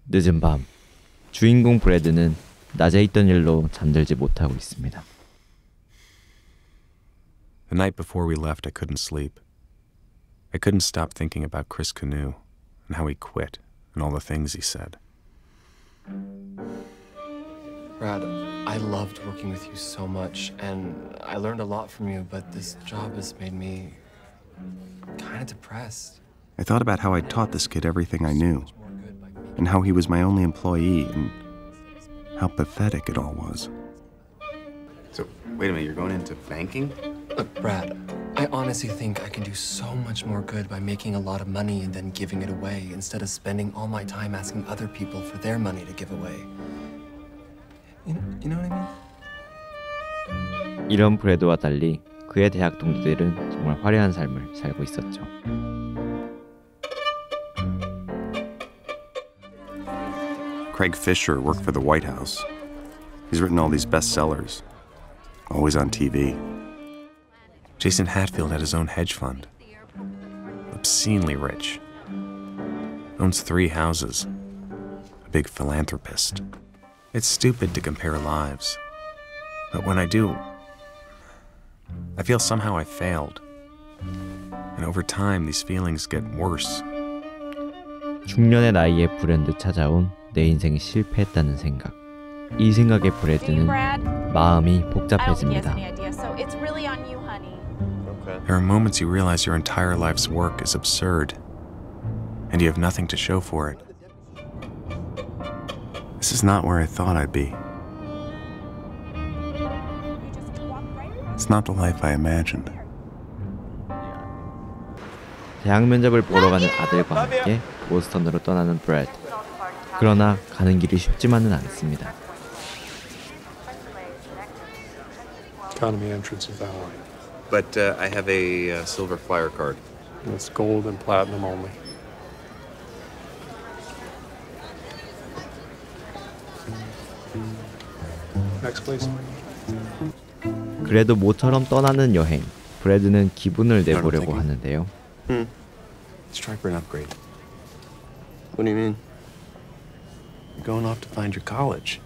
늦은 밤, 주인공 브래드는 낮에 있던 일로 잠들지 못하고 있습니다. The night before we left, I couldn't sleep. I couldn't stop thinking about Chris Canoe and how he quit and all the things he said. Brad, I loved working with you so much, and I learned a lot from you, but this job has made me kind of depressed. I thought about how I taught this kid everything I knew, and how he was my only employee, and how pathetic it all was. So, wait a minute, you're going into banking? Look, Brad, I honestly think I can do so much more good by making a lot of money and then giving it away, instead of spending all my time asking other people for their money to give away. You know what I mean? 이런 브래드와 달리 그의 대학 동기들은 정말 화려한 삶을 살고 있었죠. Craig Fisher worked for the White House. He's written all these bestsellers, always on TV. Jason Hatfield had his own hedge fund. Obscenely rich. Owns 3 houses. A big philanthropist. It's stupid to compare lives. But when I do, I feel somehow I failed. And over time, these feelings get worse. 중년의 나이에 불현듯 찾아온 내 인생이 실패했다는 생각. 이 생각에 브래드는 마음이 복잡해집니다. There are moments you realize your entire life's work is absurd, and you have nothing to show for it. This is not where I thought I'd be. It's not the life I imagined. 대학 면접을 보러 가는 아들과 함께 보스턴으로 떠나는 브래드. 그러나 가는 길이 쉽지만은 않습니다. Economy entrance of Valley. But I have a silver flyer card. And it's gold and platinum only. Next, please. 그래도 모처럼 떠나는 여행. 브래드는 기분을 내보려고 하는데요. Let's try for an upgrade. What do you mean? You're going off to find your college.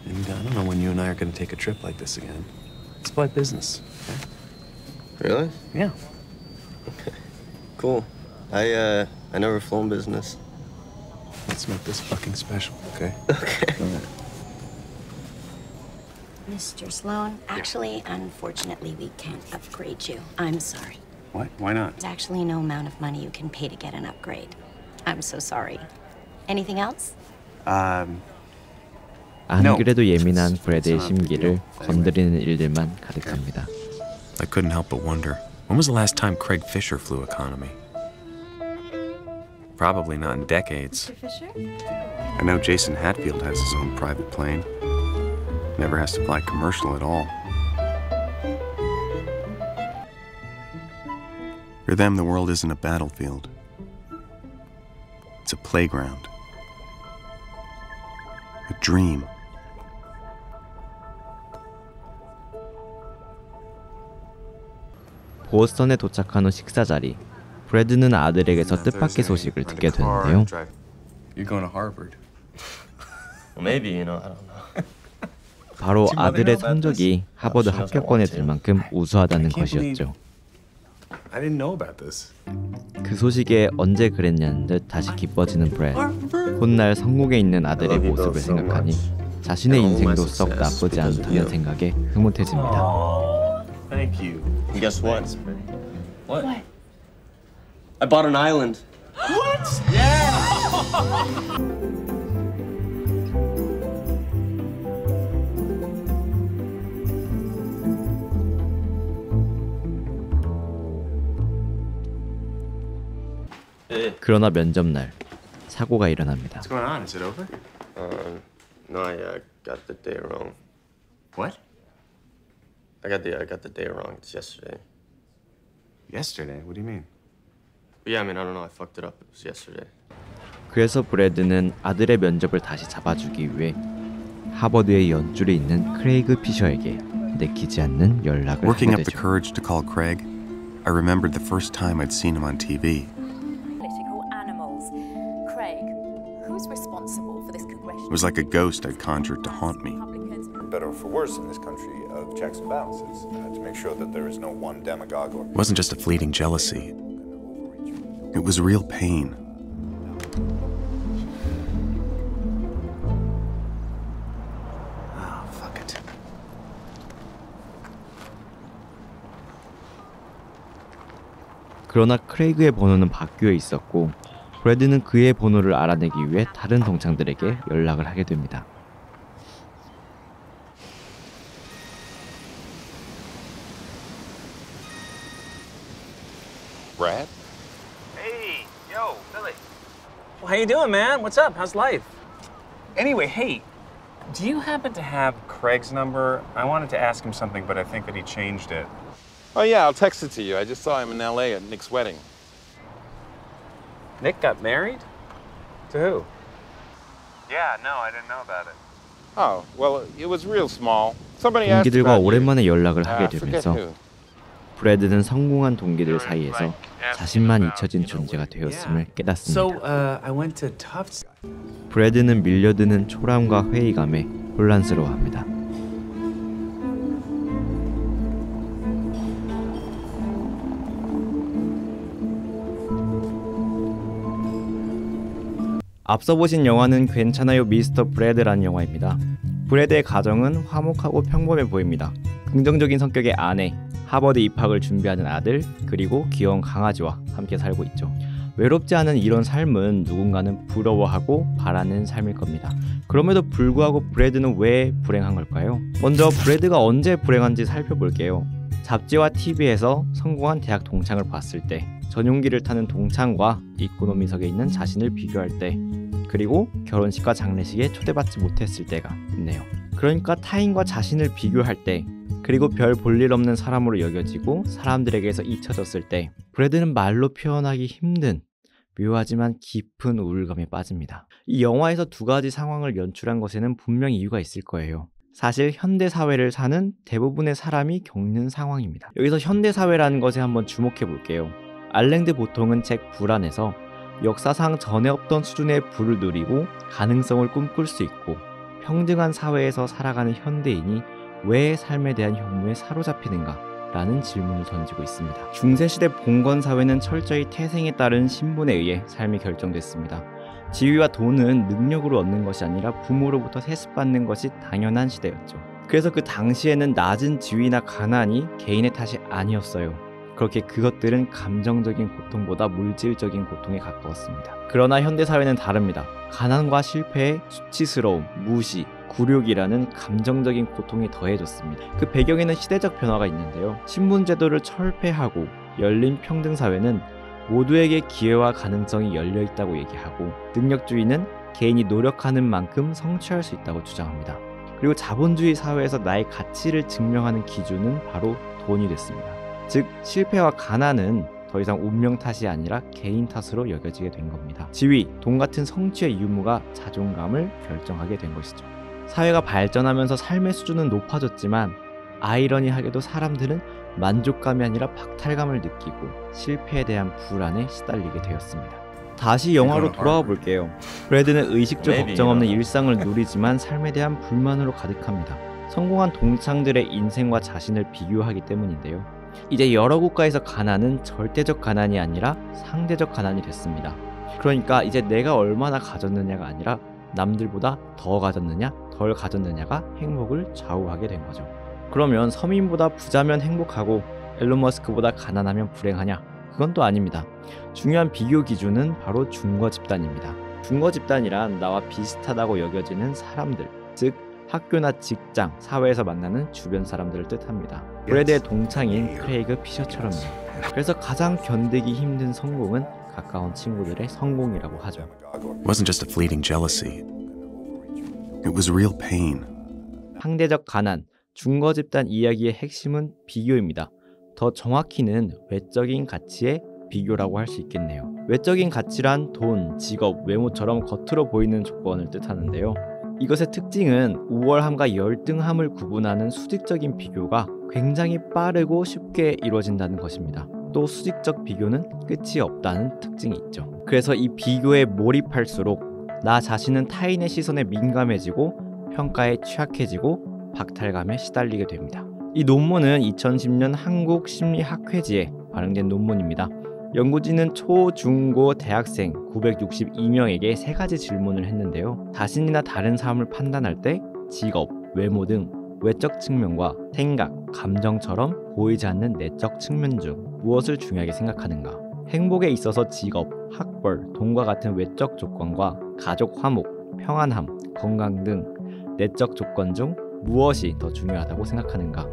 And I don't know when you and I are going to take a trip like this again. Let's play business, okay? Really? Yeah. Okay. Cool. I never flown business. Let's make this fucking special, okay? Okay. Mr. Sloan, actually, unfortunately, we can't upgrade you. I'm sorry. What? Why not? There's actually no amount of money you can pay to get an upgrade. I'm so sorry. Anything else? 안 그래도 예민한 브래드의 심기를 건드리는 일들만 가득합니다. I couldn't help but wonder, when was the last time Craig Fisher flew economy? Probably not in decades. I know Jason Hatfield has his own private plane. Never has to fly commercial at all. For them, the world isn't a battlefield. It's a playground. A dream. 보스턴에 도착한 후 식사 자리. 브래드는 아들에게서 뜻밖의 소식을 듣게 되는데요. You're going to Harvard. Well, maybe, I don't know. 바로 아들의 성적이 하버드 합격권에 들 만큼 우수하다는 것이었죠. I didn't know about this. 그 소식에 언제 그랬냐는 듯 다시 기뻐지는 브래드. 훗날 성공에 있는 아들의 모습을 생각하니 자신의 인생도 썩 나쁘지 않다는 생각에 흐뭇해집니다. Thank you. And guess what? What? I bought an island. What? Yeah! 그러나 면접날 사고가 일어납니다. What's going on? Is it over? No, I got the day wrong. What? I got the day wrong. It's yesterday. Yesterday? What do you mean? But yeah, I don't know. I fucked it up. It was yesterday. 그래서 브래드는 아들의 면접을 다시 잡아주기 위해 하버드의 연줄에 있는 크레이그 피셔에게 내키지 않는 연락을 Working 하게 up the 되죠. courage to call Craig, I remembered the first time I'd seen him on TV. Political animals. Craig, who's responsible for this congressional? It was like a ghost I'd conjured to haunt me. Better or for worse in this country of checks and balances to make sure that there is no one demagogue or It wasn't just a fleeting jealousy. It was real pain. Oh, fuck it. 그러나 크레이그의 번호는 바뀌어 있었고 브래드는 그의 번호를 알아내기 위해 다른 동창들에게 연락을 하게 됩니다. Brad? Hey, yo, Billy. Well, how you doing, man? What's up? How's life? Anyway, hey, do you happen to have Craig's number? I wanted to ask him something, but I think that he changed it. Oh yeah, I'll text it to you. I just saw him in LA at Nick's wedding. Nick got married? To who? Yeah, no, I didn't know about it. Oh, well, it was real small. Somebody asked 동기들과 about you. 오랜만에 연락을 하게 forget 되면서 who. 브래드는 성공한 동기들 사이에서 자신만 잊혀진 존재가 되었음을 깨닫습니다. So, I went to Tufts. 브래드는 밀려드는 초라함과 회의감에 혼란스러워합니다. 앞서 보신 영화는 괜찮아요 미스터 브래드라는 영화입니다. 브래드의 가정은 화목하고 평범해 보입니다. 긍정적인 성격의 아내, 하버드 입학을 준비하는 아들, 그리고 귀여운 강아지와 함께 살고 있죠. 외롭지 않은 이런 삶은 누군가는 부러워하고 바라는 삶일 겁니다. 그럼에도 불구하고 브래드는 왜 불행한 걸까요? 먼저 브래드가 언제 불행한지 살펴볼게요. 잡지와 TV에서 성공한 대학 동창을 봤을 때, 전용기를 타는 동창과 이코노미석에 있는 자신을 비교할 때, 그리고 결혼식과 장례식에 초대받지 못했을 때가 있네요. 그러니까 타인과 자신을 비교할 때, 그리고 별 볼 일 없는 사람으로 여겨지고 사람들에게서 잊혀졌을 때 브래드는 말로 표현하기 힘든 묘하지만 깊은 우울감에 빠집니다. 이 영화에서 두 가지 상황을 연출한 것에는 분명히 이유가 있을 거예요. 사실 현대사회를 사는 대부분의 사람이 겪는 상황입니다. 여기서 현대사회라는 것에 한번 주목해 볼게요. 알랭드 보통은 책 불안에서 역사상 전에 없던 수준의 부를 누리고 가능성을 꿈꿀 수 있고 평등한 사회에서 살아가는 현대인이 왜 삶에 대한 혐오에 사로잡히는가? 라는 질문을 던지고 있습니다. 중세시대 봉건 사회는 철저히 태생에 따른 신분에 의해 삶이 결정됐습니다. 지위와 돈은 능력으로 얻는 것이 아니라 부모로부터 세습받는 것이 당연한 시대였죠. 그래서 그 당시에는 낮은 지위나 가난이 개인의 탓이 아니었어요. 그렇게 그것들은 감정적인 고통보다 물질적인 고통에 가까웠습니다. 그러나 현대사회는 다릅니다. 가난과 실패에 수치스러움, 무시, 굴욕이라는 감정적인 고통이 더해졌습니다. 그 배경에는 시대적 변화가 있는데요. 신분제도를 철폐하고 열린 평등사회는 모두에게 기회와 가능성이 열려있다고 얘기하고, 능력주의는 개인이 노력하는 만큼 성취할 수 있다고 주장합니다. 그리고 자본주의 사회에서 나의 가치를 증명하는 기준은 바로 돈이 됐습니다. 즉 실패와 가난은 더 이상 운명 탓이 아니라 개인 탓으로 여겨지게 된 겁니다. 지위, 돈 같은 성취의 유무가 자존감을 결정하게 된 것이죠. 사회가 발전하면서 삶의 수준은 높아졌지만 아이러니하게도 사람들은 만족감이 아니라 박탈감을 느끼고 실패에 대한 불안에 시달리게 되었습니다. 다시 영화로 돌아와 볼게요. 브래드는 의식적 걱정 없는 일상을 누리지만 삶에 대한 불만으로 가득합니다. 성공한 동창들의 인생과 자신을 비교하기 때문인데요. 이제 여러 국가에서 가난은 절대적 가난이 아니라 상대적 가난이 됐습니다. 그러니까 이제 내가 얼마나 가졌느냐가 아니라 남들보다 더 가졌느냐 덜 가졌느냐가 행복을 좌우하게 된 거죠. 그러면 서민보다 부자면 행복하고 앨런 머스크보다 가난하면 불행하냐? 그건 또 아닙니다. 중요한 비교 기준은 바로 중거 집단입니다. 중거 집단이란 나와 비슷하다고 여겨지는 사람들, 즉 학교나 직장, 사회에서 만나는 주변 사람들을 뜻합니다. 브래드의 동창인 크레이그 피셔처럼요. 그래서 가장 견디기 힘든 성공은 가까운 친구들의 성공이라고 하죠. It wasn't just a fleeting jealousy. It was real pain. 상대적 가난, 중거 집단 이야기의 핵심은 비교입니다. 더 정확히는 외적인 가치의 비교라고 할 수 있겠네요. 외적인 가치란 돈, 직업, 외모처럼 겉으로 보이는 조건을 뜻하는데요. 이것의 특징은 우월함과 열등함을 구분하는 수직적인 비교가 굉장히 빠르고 쉽게 이루어진다는 것입니다. 또 수직적 비교는 끝이 없다는 특징이 있죠. 그래서 이 비교에 몰입할수록 나 자신은 타인의 시선에 민감해지고 평가에 취약해지고 박탈감에 시달리게 됩니다. 이 논문은 2010년 한국심리학회지에 발행된 논문입니다. 연구진은 초, 중, 고 대학생 962명에게 3가지 질문을 했는데요. 자신이나 다른 사람을 판단할 때 직업, 외모 등 외적 측면과 생각, 감정처럼 보이지 않는 내적 측면 중 무엇을 중요하게 생각하는가? 행복에 있어서 직업, 학벌, 돈과 같은 외적 조건과 가족 화목, 평안함, 건강 등 내적 조건 중 무엇이 더 중요하다고 생각하는가?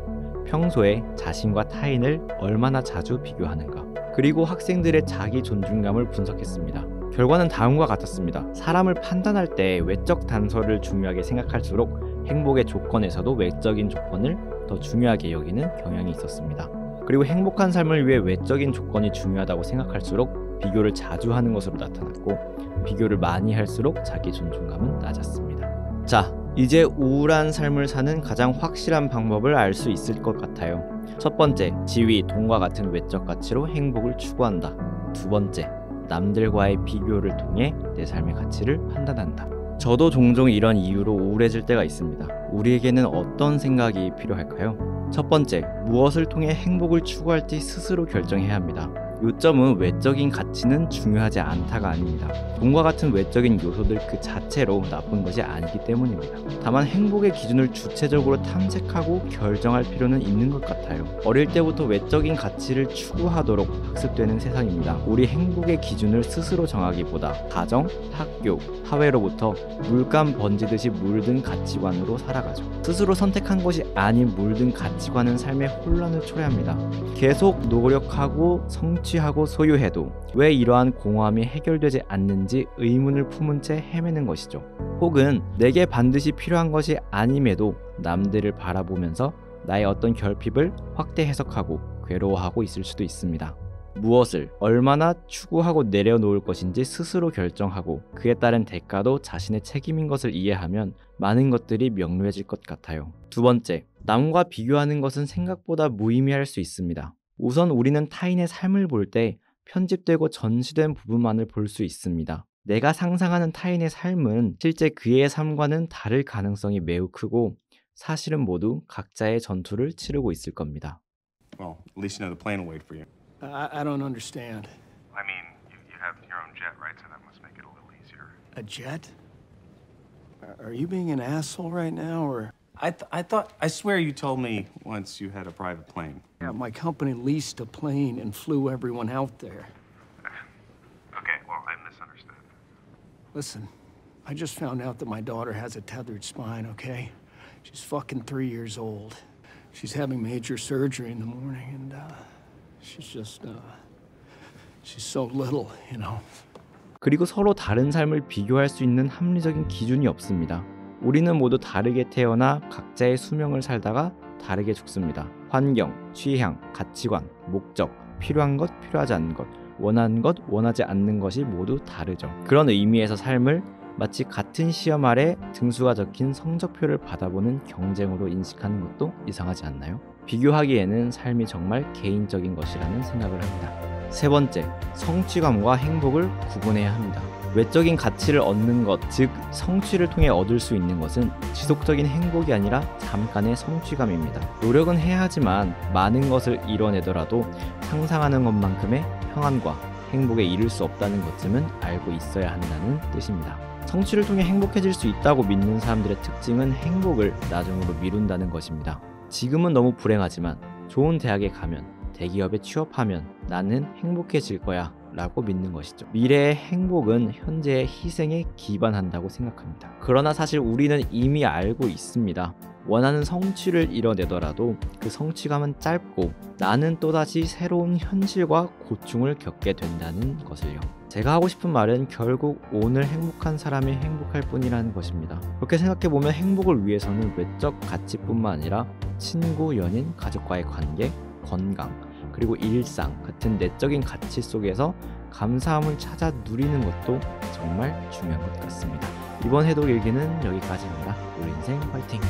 평소에 자신과 타인을 얼마나 자주 비교하는가? 그리고 학생들의 자기 존중감을 분석했습니다. 결과는 다음과 같았습니다. 사람을 판단할 때 외적 단서를 중요하게 생각할수록 행복의 조건에서도 외적인 조건을 더 중요하게 여기는 경향이 있었습니다. 그리고 행복한 삶을 위해 외적인 조건이 중요하다고 생각할수록 비교를 자주 하는 것으로 나타났고, 비교를 많이 할수록 자기 존중감은 낮았습니다. 자, 이제 우울한 삶을 사는 가장 확실한 방법을 알 수 있을 것 같아요. 첫 번째, 지위, 돈과 같은 외적 가치로 행복을 추구한다. 두 번째, 남들과의 비교를 통해 내 삶의 가치를 판단한다. 저도 종종 이런 이유로 우울해질 때가 있습니다. 우리에게는 어떤 생각이 필요할까요? 첫 번째, 무엇을 통해 행복을 추구할지 스스로 결정해야 합니다. 요점은 외적인 가치는 중요하지 않다가 아닙니다. 돈과 같은 외적인 요소들 그 자체로 나쁜 것이 아니기 때문입니다. 다만 행복의 기준을 주체적으로 탐색하고 결정할 필요는 있는 것 같아요. 어릴 때부터 외적인 가치를 추구하도록 학습되는 세상입니다. 우리 행복의 기준을 스스로 정하기보다 가정, 학교, 사회로부터 물감 번지듯이 물든 가치관으로 살아가죠. 스스로 선택한 것이 아닌 물든 가치관은 삶의 혼란을 초래합니다. 계속 노력하고 성취하고 소유해도 왜 이러한 공허함이 해결되지 않는지 의문을 품은 채 헤매는 것이죠. 혹은 내게 반드시 필요한 것이 아님에도 남들을 바라보면서 나의 어떤 결핍을 확대 해석하고 괴로워하고 있을 수도 있습니다. 무엇을 얼마나 추구하고 내려놓을 것인지 스스로 결정하고 그에 따른 대가도 자신의 책임인 것을 이해하면 많은 것들이 명료해질 것 같아요. 두 번째, 남과 비교하는 것은 생각보다 무의미할 수 있습니다. 우선 우리는 타인의 삶을 볼 때 편집되고 전시된 부분만을 볼 수 있습니다. 내가 상상하는 타인의 삶은 실제 그의 삶과는 다를 가능성이 매우 크고 사실은 모두 각자의 전투를 치르고 있을 겁니다. Well, at least you know the plane will wait for you. I don't understand. I mean, you have your own jet, right? So that must make it a little easier. A jet? Are you being an asshole right now, or? I swear you told me once you had a private plane. Yeah, my company leased a plane and flew everyone out there. Okay, well, I misunderstood. Listen, I just found out that my daughter has a tethered spine, okay? She's fucking 3 years old. She's having major surgery in the morning, and, she's so little, you know. 그리고 서로 다른 삶을 비교할 수 있는 합리적인 기준이 없습니다. 우리는 모두 다르게 태어나 각자의 수명을 살다가 다르게 죽습니다. 환경, 취향, 가치관, 목적, 필요한 것, 필요하지 않는 것, 원하는 것, 원하지 않는 것이 모두 다르죠. 그런 의미에서 삶을 마치 같은 시험 아래 등수가 적힌 성적표를 받아보는 경쟁으로 인식하는 것도 이상하지 않나요? 비교하기에는 삶이 정말 개인적인 것이라는 생각을 합니다. 세 번째, 성취감과 행복을 구분해야 합니다. 외적인 가치를 얻는 것, 즉 성취를 통해 얻을 수 있는 것은 지속적인 행복이 아니라 잠깐의 성취감입니다. 노력은 해야 하지만 많은 것을 이뤄내더라도 상상하는 것만큼의 평안과 행복에 이를 수 없다는 것쯤은 알고 있어야 한다는 뜻입니다. 성취를 통해 행복해질 수 있다고 믿는 사람들의 특징은 행복을 나중으로 미룬다는 것입니다. 지금은 너무 불행하지만 좋은 대학에 가면, 대기업에 취업하면 나는 행복해질 거야 라고 믿는 것이죠. 미래의 행복은 현재의 희생에 기반한다고 생각합니다. 그러나 사실 우리는 이미 알고 있습니다. 원하는 성취를 이뤄내더라도 그 성취감은 짧고 나는 또다시 새로운 현실과 고충을 겪게 된다는 것을요. 제가 하고 싶은 말은 결국 오늘 행복한 사람이 행복할 뿐이라는 것입니다. 그렇게 생각해보면 행복을 위해서는 외적 가치뿐만 아니라 친구, 연인, 가족과의 관계, 건강, 그리고 일상 같은 내적인 가치 속에서 감사함을 찾아 누리는 것도 정말 중요한 것 같습니다. 이번 해독 일기는 여기까지입니다. 우리 인생 화이팅!